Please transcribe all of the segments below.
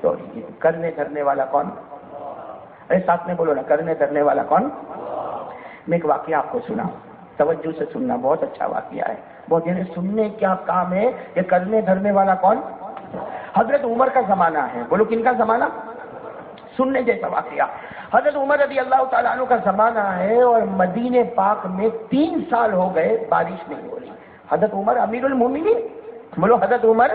Sorry, کرنے دھرنے والا کون؟ ارے ساتھ میں بولو نا، کرنے دھرنے والا کون؟ میں ایک واقعہ آپ کو سنا، توجہ سے سننا، بہت اچھا واقعہ ہے، بہت یعنی سننے کیا کام ہے کہ کرنے دھرنے والا کون؟ حضرت عمر کا زمانہ ہے، بولو کن کا زمانہ؟ سننے جیسا واقعہ، حضرت عمر رضی اللہ تعالیٰ عنہ کا زمانہ ہے، اور مدینہ پاک میں 3 سال ہو گئے بارش نہیں ہو رہی۔ حضرت عمر امیر المومنین، بولو حضرت عمر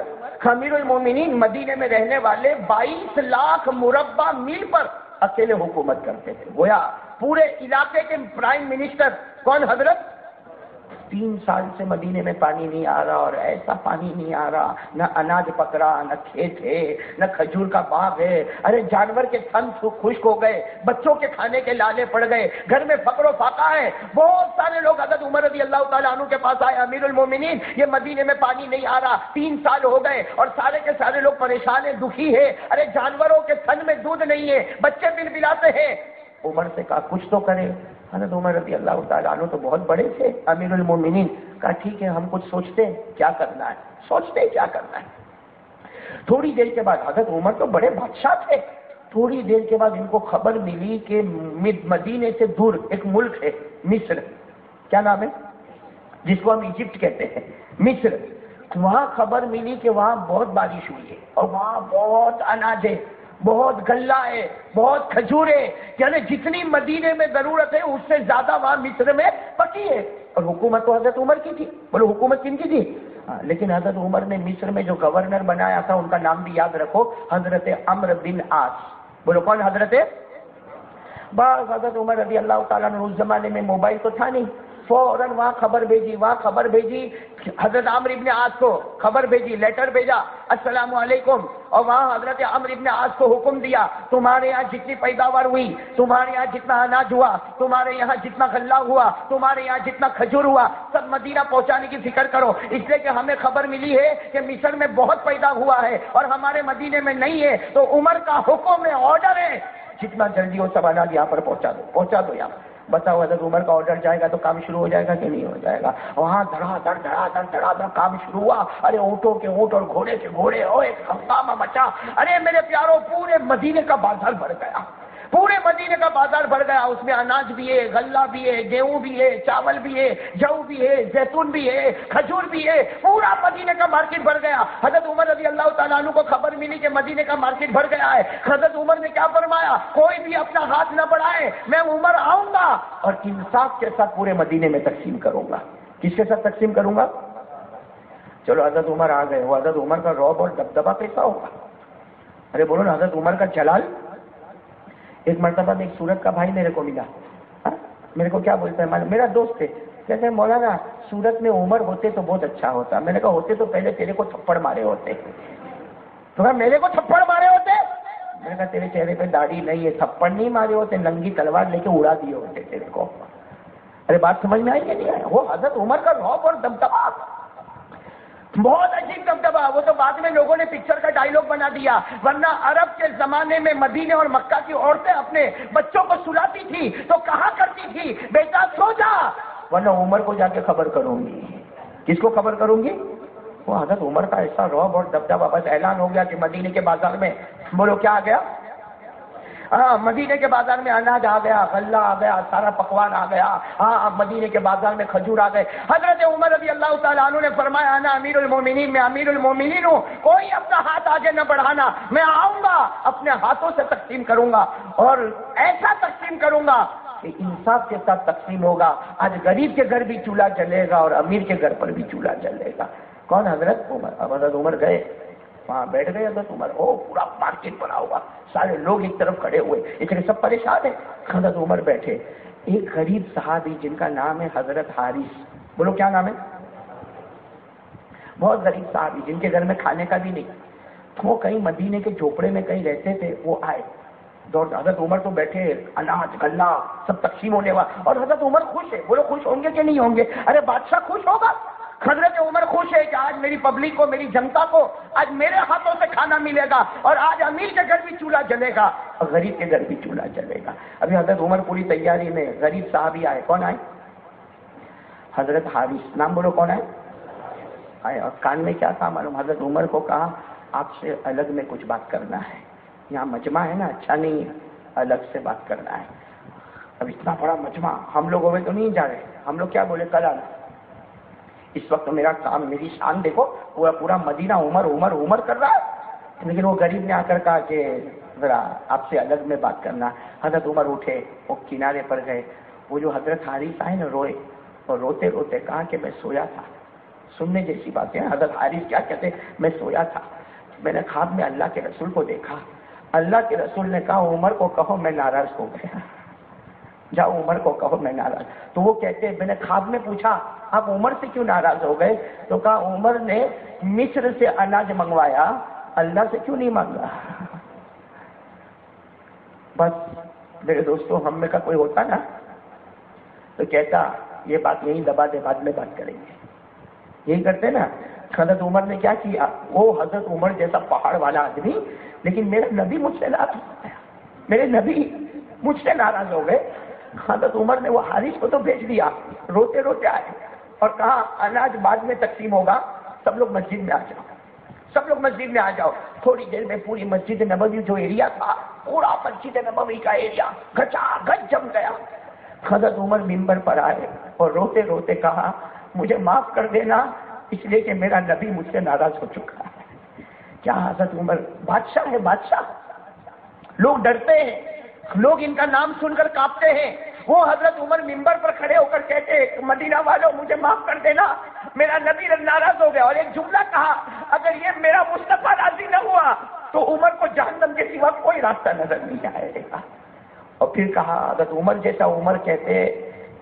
امیر المومنین، مدینے میں رہنے والے 22 لاکھ مربع میل پر اکیلے حکومت کرتے تھے، گویا پورے علاقے کے پرائم منسٹر کون؟ حضرت 3 سال سے مدینے میں پانی نہیں آ رہا، اور ایسا پانی نہیں آ رہا، نہ اناج پک رہا، نہ کھیت ہے، نہ کھجور کا باغ ہے، ارے جانور کے تھن خشک ہو گئے، بچوں کے کھانے کے لالے پڑ گئے، گھر میں فقر و فاقہ ہے۔ بہت سارے لوگ حضرت عمر رضی اللہ تعالیٰ عنہ کے پاس آئے، امیر المومنین یہ مدینے میں پانی نہیں آ رہا، 3 سال ہو گئے اور سارے کے سارے لوگ پریشان ہیں، دکھی ہے، ارے جانوروں کے تھن میں دودھ نہیں ہے، بچے بلبلاتے ہیں۔ عمر سے کہا کچھ تو کرے۔ حضرت عمر رضی اللہ تعالیٰ عنہ تو بہت بڑے تھے، امیر المومنین، کہا ٹھیک ہے ہم کچھ سوچتے ہیں کیا کرنا ہے، سوچتے ہیں کیا کرنا ہے۔ تھوڑی دیر کے بعد، حضرت عمر تو بڑے بادشاہ تھے، تھوڑی دیر کے بعد ان کو خبر ملی کہ مدینے سے دور ایک ملک ہے مصر، کیا نام ہے جس کو ہم ایجپٹ کہتے ہیں، مصر، وہاں خبر ملی کہ وہاں بہت بارش ہوئی ہے، اور وہاں بہت اناج ہے، بہت غلہ ہے، بہت کھجور ہے، یعنی جتنی مدینے میں ضرورت ہے اس سے زیادہ وہاں مصر میں پکی ہے۔ اور حکومت تو حضرت عمر کی تھی، بولو حکومت کن کی تھی؟ لیکن حضرت عمر نے مصر میں جو گورنر بنایا تھا ان کا نام بھی یاد رکھو، حضرت عمرو بن عاص، بولو کون؟ حضرت بس حضرت عمر رضی اللہ تعالیٰ نے، اس زمانے میں موبائل تو تھا نہیں، فوراً وہاں خبر بھیجی، وہاں خبر بھیجی، حضرت عمرو بن عاص کو خبر بھیجی، لیٹر بھیجا، السلام علیکم، اور وہاں حضرت عمرو بن عاص کو حکم دیا تمہارے یہاں جتنی پیداوار ہوئی، تمہارے یہاں جتنا اناج ہوا، تمہارے یہاں جتنا غلہ ہوا، تمہارے یہاں جتنا کھجور ہوا، سب مدینہ پہنچانے کی فکر کرو، اس لیے کہ ہمیں خبر ملی ہے کہ مصر میں بہت پیدا ہوا ہے اور ہمارے مدینے میں نہیں ہے، تو عمر کا حکم ہے، آرڈر ہے، جتنا جلدی ہو سب اناج یہاں پر پہنچا دو، پہنچا دو یہاں۔ بتاؤ حضرت عمر کا آرڈر جائے گا تو کام شروع ہو جائے گا کہ نہیں ہو جائے گا؟ وہاں دھڑا دھڑ کام شروع ہوا، ارے اونٹوں کے اونٹ اور گھوڑے کے گھوڑے، اور ایک ہنگامہ مچا، ارے میرے پیاروں پورے مدینے کا بازار بھر گیا، پورے مدینے کا بازار بھر گیا، اس میں اناج بھی ہے، غلہ بھی ہے، گیہوں بھی ہے، چاول بھی ہے، جو بھی ہے، زیتون بھی ہے، کھجور بھی ہے، پورا مدینے کا مارکیٹ بھر گیا۔ حضرت عمر رضی اللہ تعالیٰ عنہ کو خبر ملی کہ مدینے کا مارکیٹ بھر گیا ہے، حضرت عمر نے کیا فرمایا؟ کوئی بھی اپنا ہاتھ نہ بڑھائے، میں عمر آؤں گا اور انصاف کے ساتھ پورے مدینے میں تقسیم کروں گا۔ کس کے ساتھ تقسیم کروں گا؟ چلو حضرت عمر آ گئے، وہ حضرت عمر کا رعب اور دبدبہ کیسا ہوگا؟ ارے بولو نا، حضرت عمر کا جلال۔ ایک مرتبہ ایک سورت کا بھائی میرے کو ملا، میرے کو کیا بولتا ہے، میرا دوست ہے، کہتے ہیں مولانا سورت میں عمر ہوتے تو بہت اچھا ہوتا۔ میں نے کہا ہوتے تو پہلے تیرے کو تھپڑ مارے ہوتے۔ تو میرے کو تھپڑ مارے ہوتے؟ میں نے کہا تیرے چہرے پہ داڑھی نہیں ہے، تھپڑ نہیں مارے ہوتے، ننگی تلوار لے کے اڑا دیے ہوتے تیرے کو۔ ارے بات سمجھ میں آئی کہ نہیں آئی؟ وہ حضرت عمر کا رعب اور دبدبہ، بہت عجیب دبدبہ، وہ تو بعد میں لوگوں نے پکچر کا ڈائیلاگ بنا دیا، ورنہ عرب کے زمانے میں مدینے اور مکہ کی عورتیں اپنے بچوں کو سلاتی تھی تو کہا کرتی تھی بیٹا سو جا، ورنہ عمر کو جا کے خبر کروں گی۔ کس کو خبر کروں گی؟ وہ حضرت عمر کا ایسا رعب اور دبدبہ، بس اعلان ہو گیا کہ مدینے کے بازار میں، بولو کیا آ گیا؟ ہاں، مدینے کے بازار میں اناج آ گیا، غلہ آ گیا، سارا پکوان آ گیا، ہاں مدینے کے بازار میں کھجور آ گئے۔ حضرت عمر رضی اللہ تعالیٰ عنہ نے فرمایا انا امیر المومنین، میں امیر المومنین ہوں، کوئی اپنا ہاتھ آگے نہ بڑھانا، میں آؤں گا اپنے ہاتھوں سے تقسیم کروں گا، اور ایسا تقسیم کروں گا کہ انصاف کے ساتھ تقسیم ہوگا۔ آج غریب کے گھر بھی چولہا جلے گا اور امیر کے گھر پر بھی چولہا جلے گا۔ کون؟ حضرت عمر۔ اب حضرت عمر گئے، وہاں بیٹھ گئے حضرت عمر، پورا مارکیٹ بنا ہوا، سارے لوگ ایک طرف کھڑے ہوئے، اتنے سب پریشان ہیں۔ حضرت عمر بیٹھے، ایک غریب صحابی جن کا نام ہے حضرت حارث، بولو کیا نام ہے؟ بہت غریب صحابی جن کے گھر میں کھانے کا بھی نہیں، وہ کہیں مدینے کے جھوپڑے میں کہیں رہتے تھے، وہ آئے دوڑ، حضرت عمر تو بیٹھے، اناج غلہ سب تقسیم ہونے والا، اور حضرت عمر خوش ہے، بولو خوش ہوں گے کہ نہیں ہوں گے؟ ارے بادشاہ خوش ہوگا، حضرت عمر خوش ہے کہ آج میری پبلک کو، میری جنتا کو آج میرے ہاتھوں سے کھانا ملے گا، اور آج امیر کے گھر بھی چولہا جلے گا اور غریب کے گھر بھی چولہا جلے گا۔ ابھی حضرت عمر پوری تیاری میں، غریب صحابی آئے، کون آئے؟ حضرت حارث، نام بولو کون آئے؟ اور کان میں کیا تھا معلوم؟ حضرت عمر کو کہا آپ سے الگ میں کچھ بات کرنا ہے۔ یہاں مجمع ہے نا اچھا نہیں ہے, الگ سے بات کرنا ہے. اب اتنا بڑا مجمع ہم لوگ ہوئے تو نہیں جا رہے, ہم لوگ کیا بولے کل آنا. اس وقت میرا کام, میری شان دیکھو, پورا مدینہ عمر عمر عمر کر رہا ہے. لیکن وہ غریب نے آ کر کہا کہ ذرا آپ سے الگ میں بات کرنا. حضرت عمر اٹھے, وہ کنارے پر گئے. وہ جو حضرت حارث آئے نا, روئے اور روتے روتے کہا کہ میں سویا تھا. سننے جیسی باتیں. حضرت حارث کیا کہتے, میں سویا تھا, میں نے خواب میں اللہ کے رسول کو دیکھا. اللہ کے رسول نے کہا عمر کو کہو میں ناراض ہو گیا, جاؤ عمر کو کہو میں ناراض. تو وہ کہتے میں نے خواب میں پوچھا آپ عمر سے کیوں ناراض ہو گئے, تو کہا عمر نے مصر سے اناج منگوایا, اللہ سے کیوں نہیں مانگا. بس میرے دوستوں, ہم میں کا کوئی ہوتا نا تو کہتا یہ بات یہیں دبا دے, بعد میں بات کریں گے. یہی کرتے نا. حضرت عمر نے کیا کیا, وہ حضرت عمر جیسا پہاڑ والا آدمی, لیکن میرے نبی مجھ سے ناراض ہو گیا, میرے نبی مجھ سے ناراض ہو گئے. حضرت عمر نے وہ حارث کو تو بھیج دیا, روتے روتے آئے اور کہا اناج بعد میں تقسیم ہوگا, سب لوگ مسجد میں آ جاؤ, سب لوگ مسجد میں آ جاؤ. تھوڑی دیر میں پوری مسجد نبوی جو ایریا تھا, پورا مسجد نبوی کا ایریا گچا گچ جم گیا. حضرت عمر ممبر پر آئے اور روتے روتے کہا مجھے معاف کر دینا, اس لیے کہ میرا نبی مجھ سے ناراض ہو چکا ہے. کیا حضرت عمر بادشاہ ہے, بادشاہ. لوگ ڈرتے ہیں, لوگ ان کا نام سن کر کانپتے ہیں. وہ حضرت عمر ممبر پر کھڑے ہو کر کہتے مدینہ والوں مجھے معاف کر دینا, میرا نبی ناراض ہو گیا. اور ایک جملہ کہا اگر یہ میرا مصطفیٰ راضی نہ ہوا تو عمر کو جہنم کے سوا کوئی راستہ نظر نہیں آئے گا. اور پھر کہا حضرت عمر جیسا عمر کہتے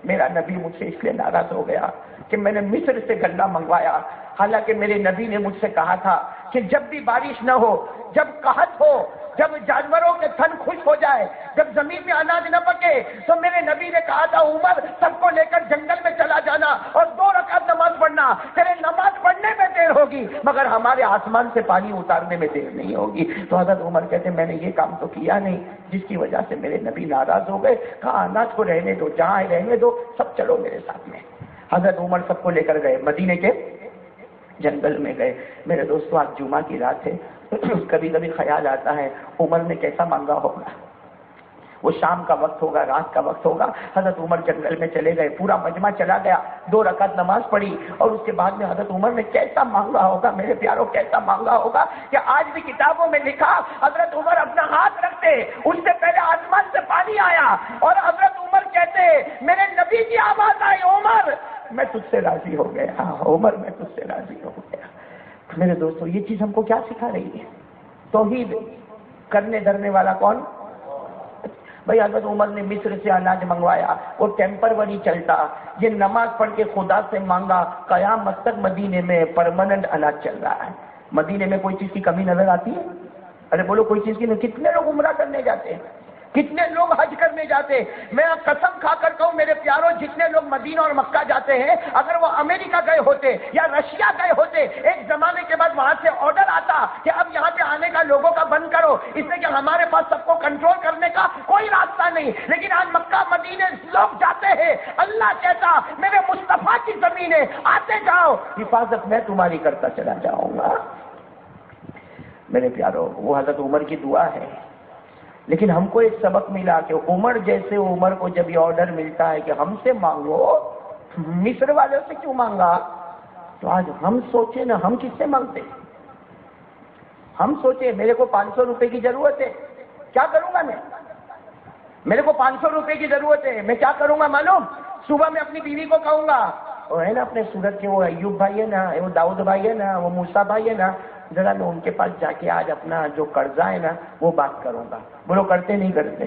میرا نبی مجھ سے اس لیے ناراض ہو گیا کہ میں نے مصر سے غلہ منگوایا, حالانکہ میرے نبی نے مجھ سے کہا تھا کہ جب بھی بارش نہ ہو, جب قحط ہو, جب جانوروں کے تھن خشک ہو جائے, جب زمین میں اناج نہ پکے, تو میرے نبی نے کہا تھا عمر سب کو لے کر جنگل میں چلا جانا اور 2 رکعت نماز پڑھنا. تیرے نماز پڑھنے میں دیر ہوگی مگر ہمارے آسمان سے پانی اتارنے میں دیر نہیں ہوگی. تو حضرت عمر کہتے میں نے یہ کام تو کیا نہیں جس کی وجہ سے میرے نبی ناراض ہو گئے. کہا اناج کو رہنے دو, جہاں رہنے دو, سب چلو میرے ساتھ میں. حضرت عمر سب کو لے کر گئے, مدینے کے جنگل میں گئے. میرے دوستوں آج جمعہ کی رات ہے, کبھی کبھی خیال آتا ہے عمر نے کیسا مانگا ہوگا. وہ شام کا وقت ہوگا, رات کا وقت ہوگا, حضرت عمر جنگل میں چلے گئے, پورا مجمع چلا گیا, 2 رکعت نماز پڑھی اور اس کے بعد میں حضرت عمر نے کیسا مانگا ہوگا میرے پیاروں, کیسا مانگا ہوگا کہ آج بھی کتابوں میں لکھا حضرت عمر اپنا ہاتھ رکھتے, اس سے پہلے آسمان سے پانی آیا اور حضرت عمر کہتے میرے نبی کی آواز آئی عمر میں تجھ سے راضی ہو گیا, عمر میں تجھ سے راضی ہو گیا. میرے دوستوں یہ چیز ہم کو کیا سکھا رہی ہے, توحید. کرنے دھرنے والا کون بھائی. حضرت عمر نے مصر سے اناج منگوایا, وہ ٹیمپروری چلتا, یہ نماز پڑھ کے خدا سے مانگا, قیامت تک مدینے میں پرماننٹ اناج چل رہا ہے. مدینے میں کوئی چیز کی کمی نظر آتی ہے؟ ارے بولو کوئی چیز کی نہیں. کتنے لوگ عمرہ کرنے جاتے ہیں, کتنے لوگ حج کرنے جاتے. میں قسم کھا کر کہوں میرے پیاروں, جتنے لوگ مدینہ اور مکہ جاتے ہیں, اگر وہ امریکہ گئے ہوتے یا رشیا گئے ہوتے, ایک زمانے کے بعد وہاں سے آرڈر آتا کہ اب یہاں پہ آنے کا لوگوں کا بند کرو, اس لیے کہ ہمارے پاس سب کو کنٹرول کرنے کا کوئی راستہ نہیں. لیکن آج مکہ مدینے لوگ جاتے ہیں, اللہ کہتا میرے مصطفیٰ کی زمین ہے, آتے جاؤ, حفاظت میں تمہاری کرتا چلا جاؤں گا. میرے پیاروں وہ حضرت عمر کی دعا ہے. لیکن ہم کو ایک سبق ملا کہ عمر جیسے عمر کو جب یہ آرڈر ملتا ہے کہ ہم سے مانگو, مصر والوں سے کیوں مانگا, تو آج ہم سوچے نا ہم کس سے مانگتے. ہم سوچے میرے کو 500 روپے کی ضرورت ہے, کیا کروں گا میں, میرے کو 500 روپے کی ضرورت ہے, میں کیا کروں گا معلوم, صبح میں اپنی بیوی کو کہوں گا, وہ ہے نا اپنے سورت کے وہ ایوب بھائی ہے نا, وہ داؤد بھائی ہے نا, وہ موسیٰ بھائی ہے نا, ذرا میں ان کے پاس جا کے آج اپنا جو قرضہ ہے نا وہ بات کروں گا. بولو کرتے نہیں کرتے,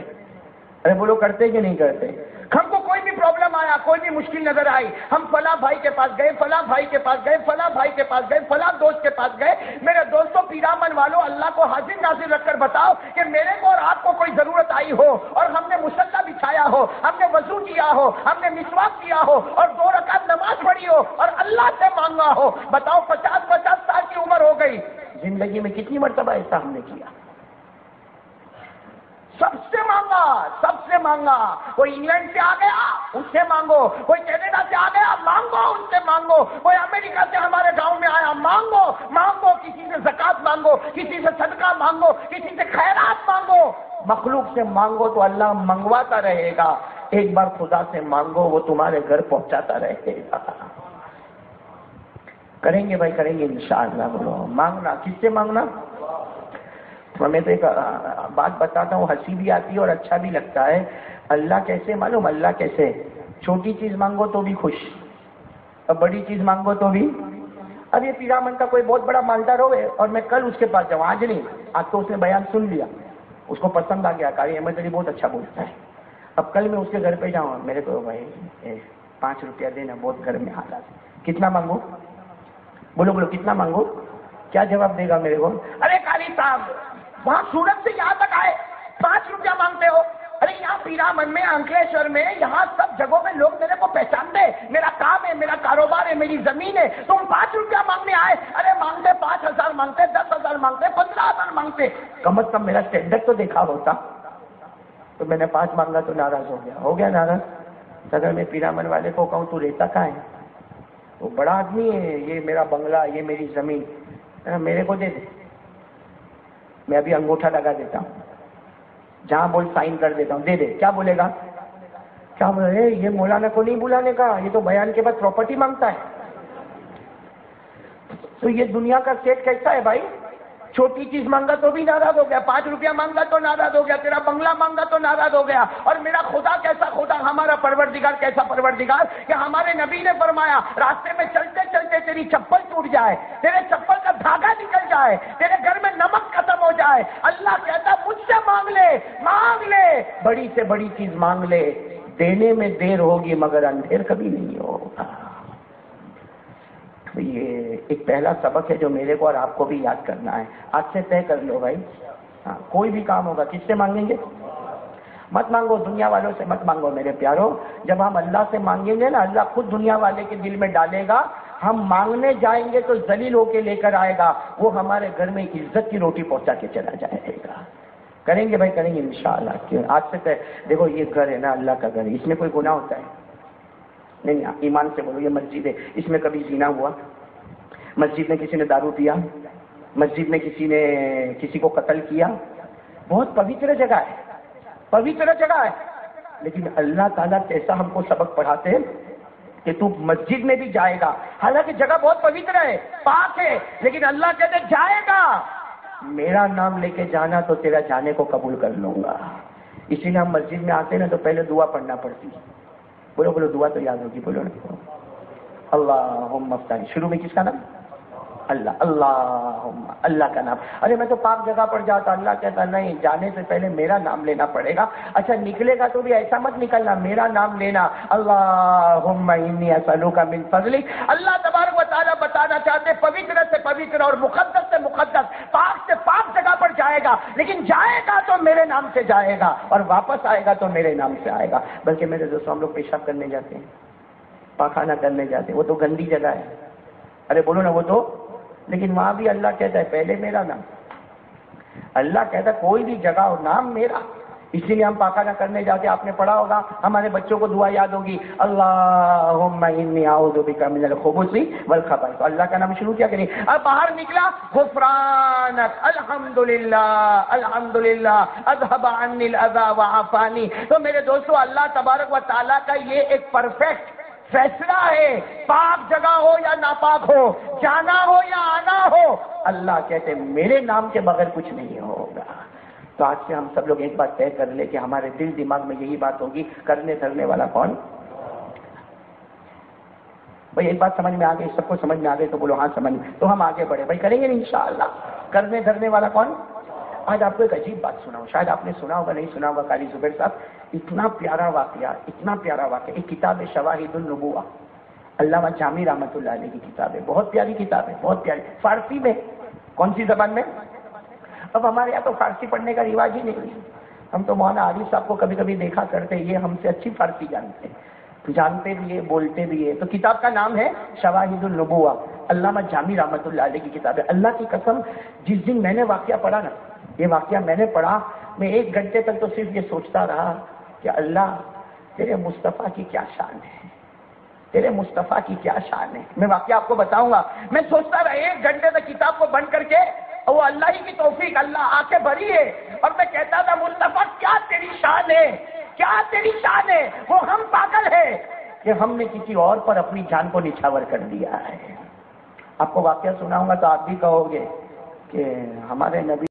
ارے بولو کرتے کہ نہیں کرتے. ہم کو کوئی بھی پرابلم آیا, کوئی بھی مشکل نظر آئی, ہم فلاں بھائی کے پاس گئے, فلاں بھائی کے پاس گئے, فلاں بھائی کے پاس گئے, فلاں دوست کے پاس گئے. میرے دوستوں پیرامن والوں, اللہ کو حاضر ناظر رکھ کر بتاؤ کہ میرے کو اور آپ کو کوئی ضرورت آئی ہو اور ہم نے مصلی بچھایا ہو, ہم نے وضو کیا ہو, ہم نے مسواک کیا ہو اور 2 رکعت نماز پڑھی ہو اور اللہ سے مانگا ہو, بتاؤ 50 سال کی عمر ہو گئی, زندگی میں کتنی مرتبہ ایسا ہم نے کیا. سب سے مانگا، سب سے مانگا. کوئی انگلینڈ سے آ گیا اس سے مانگو، کوئی کینیڈا سے آ گیا مانگو ان سے مانگو، کوئی امریکہ سے ہمارے گاؤں میں آیا مانگو مانگو، کسی سے زکات مانگو، کسی سے صدقہ مانگو، کسی سے خیرات مانگو. مخلوق سے مانگو تو اللہ منگواتا رہے گا، ایک بار خدا سے مانگو وہ تمہارے گھر پہنچاتا رہے گا. کریں گے بھائی، کریں گے انشاءاللہ. بولو مانگنا، کس سے مانگنا؟ میں تو ایک بات بتاتا ہوں، ہنسی بھی آتی ہے اور اچھا بھی لگتا ہے. اللہ کیسے معلوم؟ اللہ کیسے؟ چھوٹی چیز مانگو تو بھی خوش، اور بڑی چیز مانگو تو بھی. اب یہ پیرامن کا کوئی بہت بڑا مالدار ہو اور میں کل اس کے پاس جاؤں، آج نہیں، آج تو اس نے بیان سن لیا، اس کو پسند آ گیا، قاری احمد علی بہت اچھا بولتا ہے. اب کل میں اس کے گھر پہ جاؤں، میرے کو بھائی 5 روپیہ دینا، بہت گھر میں حالات. کتنا مانگو؟ بولو بولو کتنا مانگو؟ کیا جواب دے گا میرے کو؟ ارے قاری صاحب وہاں سورت سے یہاں تک آئے 5 روپیہ مانگتے ہو؟ ارے یہاں پیرامن میں، انکلیشور میں، یہاں سب جگہوں میں لوگ میرے کو پہچانتے، میرا کام ہے، میرا کاروبار ہے، میری زمین ہے، تم 5 روپیہ مانگنے آئے؟ ارے مانگتے 5,000 مانگتے، 10,000 مانگتے، 15,000 مانگتے. کم از کم میرا اسٹینڈرڈ تو دیکھا ہوتا. تو میں نے 5 مانگا تو ناراض ہو گیا ناراض. اگر میں پیرامن والے کو کہوں تو رہتا کہاں ہے؟ وہ بڑا آدمی ہے، یہ میرا بنگلہ، یہ میری زمین، میرے کو دے دے. میں ابھی انگوٹھا لگا دیتا ہوں، جہاں بول سائن کر دیتا ہوں، دے دے. کیا بولے گا؟ کیا بولے؟ یہ مولانا کو نہیں بلانے کا، یہ تو بیان کے بعد پراپرٹی مانگتا ہے. تو یہ دنیا کا سیٹ کیسا ہے بھائی؟ چھوٹی چیز مانگا تو بھی ناراض ہو گیا، 5 روپیہ مانگا تو ناراض ہو گیا، تیرا بنگلہ مانگا تو ناراض ہو گیا. اور میرا خدا کیسا خدا، ہمارا پروردگار کیسا پروردگار کہ ہمارے نبی نے فرمایا راستے میں چلتے چلتے تیری چپل ٹوٹ جائے، تیرے چپل کا دھاگا نکل جائے، تیرے گھر میں نمک ختم ہو جائے، اللہ کہتا مجھ سے مانگ لے، مانگ لے، بڑی سے بڑی چیز مانگ لے. دینے میں دیر ہوگی مگر اندھیر کبھی نہیں ہوگا. یہ ایک پہلا سبق ہے جو میرے کو اور آپ کو بھی یاد کرنا ہے. آج سے طے کر لو بھائی، ہاں کوئی بھی کام ہوگا کس سے مانگیں گے؟ مت مانگو دنیا والوں سے، مت مانگو میرے پیارو. جب ہم اللہ سے مانگیں گے نا، اللہ خود دنیا والے کے دل میں ڈالے گا. ہم مانگنے جائیں گے تو ذلیل ہو کے لے کر آئے گا، وہ ہمارے گھر میں عزت کی روٹی پہنچا کے چلا جائے گا. کریں گے بھائی، کریں گے انشاءاللہ. کیوں آج سے طے. دیکھو یہ گھر ہے نا، اللہ کا گھر ہے، اس میں کوئی گناہ ہوتا ہے؟ نہیں. ایمان سے بولو، یہ مسجد ہے، اس میں کبھی زنا ہوا؟ مسجد میں کسی نے دارو پیا؟ مسجد میں کسی نے کسی کو قتل کیا؟ بہت پوتر جگہ ہے، پوتر جگہ ہے. لیکن اللہ تعالیٰ کیسا ہم کو سبق پڑھاتے ہیں کہ تو مسجد میں بھی جائے گا، حالانکہ جگہ بہت پوتر ہے، پاک ہے، لیکن اللہ کہتے جائے گا، میرا نام لے کے جانا تو تیرا جانے کو قبول کر لوں گا. اسی لیے ہم مسجد میں آتے نا تو پہلے دعا پڑھنا پڑتی. بولو بولو دعا تو یاد ہوگی، بولو نا. اللہم افتح. شروع میں کس کا نام؟ اللہ. اللہم، اللہ کا نام. ارے میں تو پاک جگہ پر جاتا، اللہ کہتا نہیں، جانے سے پہلے میرا نام لینا پڑے گا. اچھا نکلے گا تو بھی ایسا مت نکلنا، میرا نام لینا. اللہم انی اسألک من فضلک. اللہ تبارک و تعالیٰ بتانا چاہتے پوتر سے پوتر اور مقدس سے مقدس، پاک سے پاک جگہ پر جائے گا، لیکن جائے گا تو میرے نام سے جائے گا، اور واپس آئے گا تو میرے نام سے آئے گا. بلکہ میرے دوستوں ہم لوگ پیشاب کرنے جاتے ہیں، پاخانہ کرنے جاتے ہیں، وہ تو گندی جگہ ہے. ارے بولو نا وہ تو، لیکن وہاں بھی اللہ کہتا ہے پہلے میرا نام. اللہ کہتا ہے کوئی بھی جگہ ہو نام میرا. اسی لیے ہم پاخانہ کرنے جاتے. آپ نے پڑھا ہوگا، ہمارے بچوں کو دعا یاد ہوگی، اللہم انی اعوذ بک من الخبث والخبائث. اللہ کا نام شروع کیا کریں. اب باہر نکلا، غفرانک الحمدللہ الحمدللہ اذهب عنی الاذى وعافانی. تو میرے دوستو اللہ تبارک و تعالیٰ کا یہ ایک پرفیکٹ فیصلہ ہے، پاک جگہ ہو یا ناپاک ہو، جانا ہو یا آنا ہو، اللہ کہتے میرے نام کے بغیر کچھ نہیں ہوگا. تو آج سے ہم سب لوگ ایک بات طے کر لیں کہ ہمارے دل دماغ میں یہی بات ہوگی، کرنے دھرنے والا کون؟ بھائی ایک بات سمجھ میں آ گئی، سب کو سمجھ میں آ گئی تو بولو ہاں سمجھ میں. تو ہم آگے بڑھے بھائی، کریں گے انشاءاللہ. کرنے دھرنے والا کون؟ آج آپ کو ایک عجیب بات سناؤں، شاید آپ نے سنا ہوگا، نہیں سنا ہوگا. قاری زبیر صاحب، اتنا پیارا واقعہ، اتنا پیارا واقعہ. ایک کتاب ہے شواہد النبوہ، علامہ جامی رحمۃ اللہ علیہ کی کتاب ہے. بہت پیاری کتاب ہے، بہت پیاری. فارسی میں. کون سی زبان میں؟ اب ہمارے یہاں تو فارسی پڑھنے کا رواج ہی نہیں ہے. ہم تو مولانا عارف صاحب کو کبھی کبھی دیکھا کرتے، یہ ہم سے اچھی فارسی جانتے بھی ہے، بولتے بھی ہے. تو کتاب کا نام ہے شواہد النبوہ، علامہ جامی رحمۃ اللہ علیہ کی کتاب ہے. اللہ کی قسم جس دن میں نے واقعہ پڑھا نا، یہ واقعہ میں نے پڑھا میں 1 گھنٹے تک تو صرف یہ سوچتا رہا کہ اللہ تیرے مصطفیٰ کی کیا شان ہے، تیرے مصطفیٰ کی کیا شان ہے۔ میں واقعہ آپ کو بتاؤں گا، میں سوچتا رہا 1 گھنٹے تک کتاب کو بند کر کے، اور وہ اللہ ہی کی توفیق، اللہ آنکھیں بھری ہے، اور میں کہتا تھا مصطفیٰ کیا تیری شان ہے، کیا تیری شان ہے۔ وہ ہم پاگل ہے کہ ہم نے کسی اور پر اپنی جان کو نچھاور کر دیا ہے۔ آپ کو واقعہ سناؤں گا تو آپ بھی کہو گے کہ ہمارے نبی